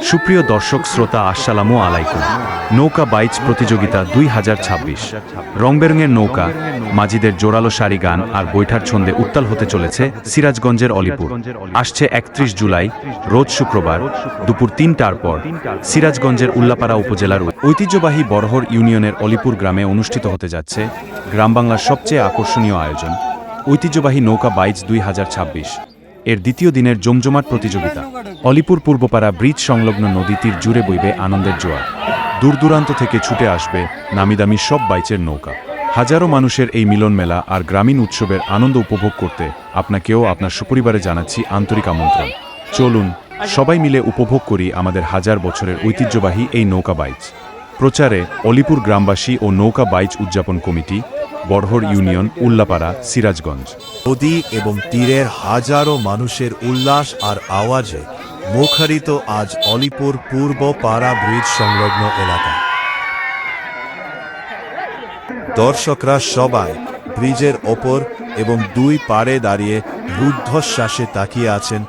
সুপ্রিয় দর্শক শ্রোতা, আসসালামু আলাইকুম। নৌকা বাইচ প্রতিযোগিতা 2026 রংবেরঙের নৌকা, মাঝিদের জোরালো সারি গান আর বৈঠার ছন্দে উত্তাল হতে চলেছে সিরাজগঞ্জের অলিপুর। আসছে 31 জুলাই, রোজ শুক্রবার দুপুর 3টার পর সিরাজগঞ্জের উল্লাপাড়া উপজেলার ঐতিহ্যবাহী বড়হর ইউনিয়নের অলিপুর গ্রামে অনুষ্ঠিত হতে যাচ্ছে গ্রাম বাংলার সবচেয়ে আকর্ষণীয় আয়োজন, ঐতিহ্যবাহী নৌকা বাইচ 2026 এর দ্বিতীয় দিনের জমজমাট প্রতিযোগিতা। অলিপুর পূর্বপাড়া ব্রিজ সংলগ্ন নদী তীর জুড়ে বইবে আনন্দের জোয়ার। দূরদূরান্ত থেকে ছুটে আসবে নামিদামি সব বাইচের নৌকা। হাজারো মানুষের এই মিলন মেলা আর গ্রামীণ উৎসবের আনন্দ উপভোগ করতে আপনাকেও আপনার সপরিবারে জানাচ্ছি আন্তরিক আমন্ত্রণ। চলুন সবাই মিলে উপভোগ করি আমাদের হাজার বছরের ঐতিহ্যবাহী এই নৌকা বাইচ। প্রচারে অলিপুর গ্রামবাসী ও নৌকা বাইচ উদযাপন কমিটি, বড়হর ইউনিয়ন, উল্লাপাড়া, সিরাজগঞ্জ। নদী এবং তীরের হাজারো মানুষের উল্লাস আর আওয়াজে মুখরিত আজ অলিপুর পূর্ব পাড়া ব্রিজ সংলগ্ন এলাকা। দর্শকরা সবাই ব্রিজের ওপর এবং দুই পাড়ে দাঁড়িয়ে রুদ্ধশ্বাসে তাকিয়ে আছেন